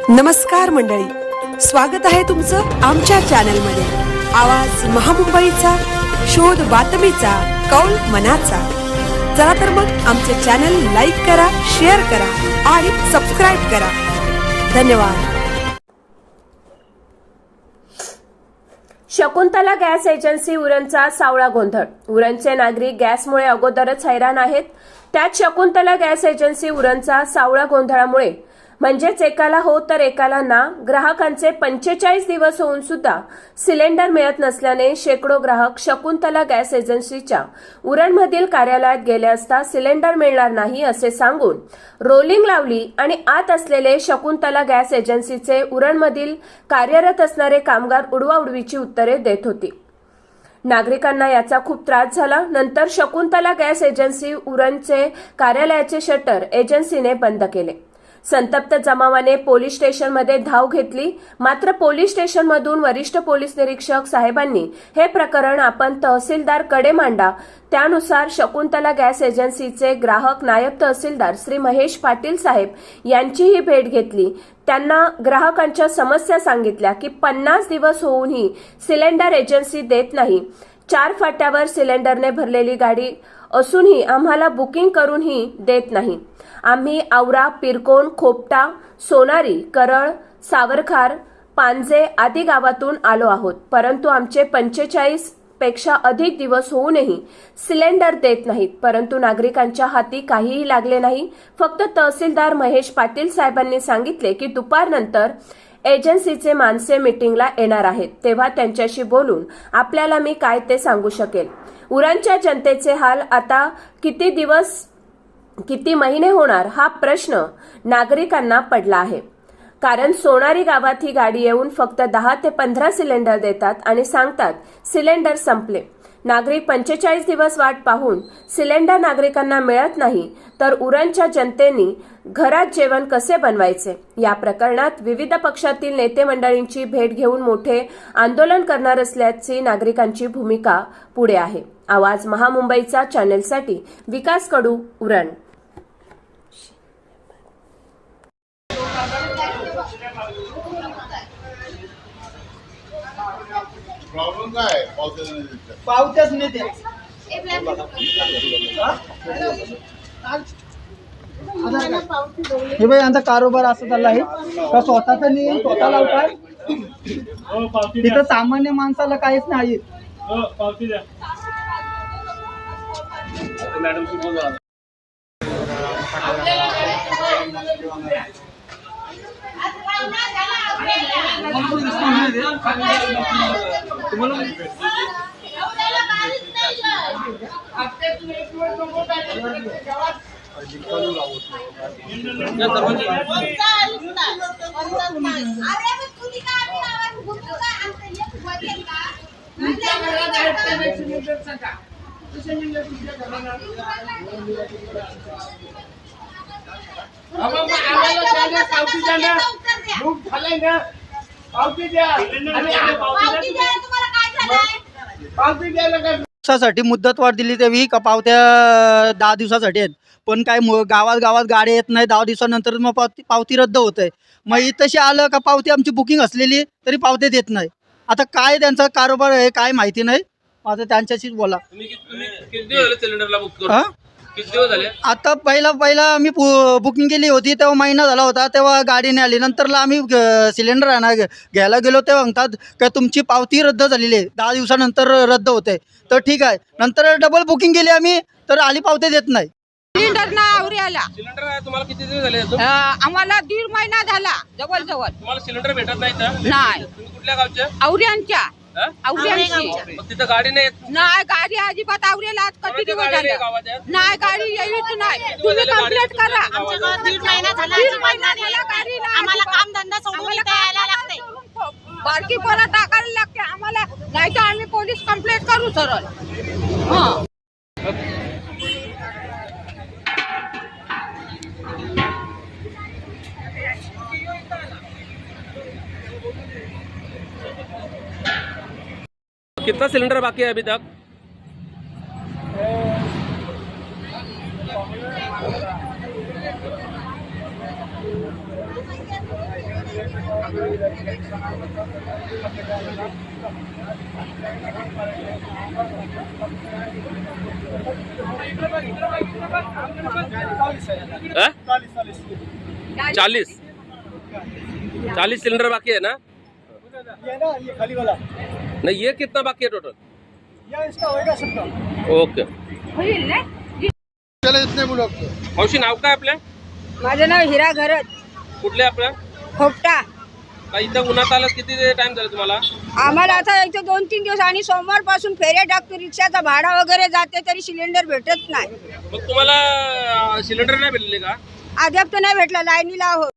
नमस्कार मंडळी, स्वागत आहे तुमचं आमच्या चॅनलमध्ये। आवाज महामुंबईचा, शोध बातमीचा, कौल मनाचा। चला तर मग आमचे चॅनल लाईक करा, शेअर करा आणि सबस्क्राइब करा। धन्यवाद। शकुंतला गॅस एजन्सी उरणचा सावळा गोंधळ। उरणचे नागरिक गॅसमुळे अगोदरच हैराण आहेत, त्यात शकुंतला गॅस एजन्सी उरणचा सावळा गोंधळामुळे म्हणजेच एकाला हो तर एकाला ना, ग्राहकांचे 45 दिवस होऊन सुद्धा सिलेंडर मिळत नसल्याने शेकडो ग्राहक शकुंतला गॅस एजन्सीच्या उरणमधील कार्यालयात गेले असता सिलेंडर मिळणार नाही असे सांगून रोलिंग लावली आणि आत असलेले शकुंतला गॅस एजन्सीचे उरणमधील कार्यरत असणारे कामगार उडवाउडवीची उत्तरे देत होते। नागरिकांना याचा खूप त्रास झाला। नंतर शकुंतला गॅस एजन्सी उरणचे कार्यालयाचे शटर एजन्सीने बंद केले। संतप्त जमावाने पोलीस स्टेशनमध्ये धाव घेतली, मात्र पोलीस स्टेशनमधून वरिष्ठ पोलीस निरीक्षक साहेबांनी हे प्रकरण आपण तहसीलदारकडे मांडा। त्यानुसार शकुंतला गॅस एजन्सीचे ग्राहक नायब तहसीलदार श्री महेश पाटील साहेब यांचीही भेट घेतली। त्यांना ग्राहकांच्या समस्या सांगितल्या की 50 दिवस होऊनही सिलेंडर एजन्सी देत नाही। 4 फाट्यावर सिलेंडरने भरलेली गाडी असूनही आम्हाला बुकिंग करूनही देत नाही। आम्ही आवरा, पिरकोन, खोपटा, सोनारी, करळ, सावरखार, पांजे आदी गावातून आलो आहोत, परंतु आमचे 45 पेक्षा अधिक दिवस होऊनही सिलेंडर देत नाहीत। परंतु नागरिकांच्या हाती काहीही लागले नाही। फक्त तहसीलदार महेश पाटील साहेबांनी सांगितले की दुपारनंतर एजन्सीचे माणसे मीटिंगला येणार आहेत, तेव्हा त्यांच्याशी बोलून आपल्याला मी काय ते सांगू शकेल। उरणच्या जनतेचे हाल आता किती दिवस किती महिने होणार हा प्रश्न नागरिकांना पडला आहे। कारण सोनारी गावात ही गाडी येऊन फक्त 10 ते 15 सिलेंडर देतात आणि सांगतात सिलेंडर संपले। नागरिक 45 दिवस वाट पाहून सिलेंडर नागरिकांना मिळत नाही तर उरणच्या जनतेने घरात जेवण कसे बनवायचे। या प्रकरणात विविध पक्षातील नेते मंडळींची भेट घेऊन मोठे आंदोलन करणार असल्याची नागरिकांची भूमिका पुढे आहे। आवाज महामुंबईचा चॅनलसाठी विकास कडू, उरण। प्रॉब्लेम काय पावत्याच नाही ते हे बाई यांचा कारोबार असा चालला आहे का स्वतःचा नाही स्वतः लावतात। तिथं सामान्य माणसाला काहीच नाही। साठी मुदतवाढ दिली तेव्हा का पावत्या 10 दिवसासाठी आहेत, पण काय गावात गाड्या येत नाही। 10 दिवसानंतर मग पावती रद्द होत आहे। मग तशी आलं का पावती आमची बुकिंग असलेली तरी पावत्या देत नाही। आता काय त्यांचा कारोबार आहे काय माहिती नाही। आता त्यांच्याशीच बोला। आता पहिला आम्ही बुकिंग केली होती तेव्हा महिना झाला होता, तेव्हा गाडी नाही आली। नंतरला आम्ही सिलेंडर घ्यायला गेलो तेव्हा म्हणतात का तुमची पावती रद्द झालेली आहे, 10 दिवसानंतर रद्द होते। तर ठीक आहे, नंतर डबल बुकिंग केली आम्ही तर आली पावती देत नाही। सिलेंडर ना आवऱ्याला सिलेंडर तुम्हाला किती दिवस झाले? आम्हाला 1.5 महिना झाला जवळ जवळ। तुम्हाला सिलेंडर भेटत नाही तर? नाही। तुम्ही कुठल्या गावचे? आवऱ्यांच्या। आवऱ्यांची मग तिथं गाडी नाही येत? नाही, गाडी अजिबात आवऱ्याला आज किती दिवस झाले नाही, गाडी यायच नाही। तुम्ही कंप्लेंट करा। आमच्या गावात 1.5 महिना झाला, आम्हाला काम धंदा सोडून इथे यायला लागते। बारकी पोरं टाकायला लागते आम्हाला, नाही तर आम्ही पोलीस कंप्लेंट करू सरळ। हां कितना सिलेंडर बाकी है अभी तक? हाँ? 40 सिलेंडर बाकी है ना? ये ना ये खाली वाला नहीं, ये कितना बाकी है टोटल? या इसका होएगा सबका ओके. चला इतने ब्लॉक मावशी नाव काय आपल्या? माझं नाव हिरा घरत कुठले आपल्या? खोपटा. का इथं उन्हात आलं किती टाइम झाला तुम्हाला? आम्हाला आता इथे 2-3 दिवस आणि सोमवार पासून फेऱ्या टाकतो, रिक्षाचा भाडा वगैरे जाते तरी सिलेंडर भेटत नाही. मग तुम्हाला सिलेंडर नाही भेटले का? अद्याप तर नाही भेटला, लाईनीला आहोत.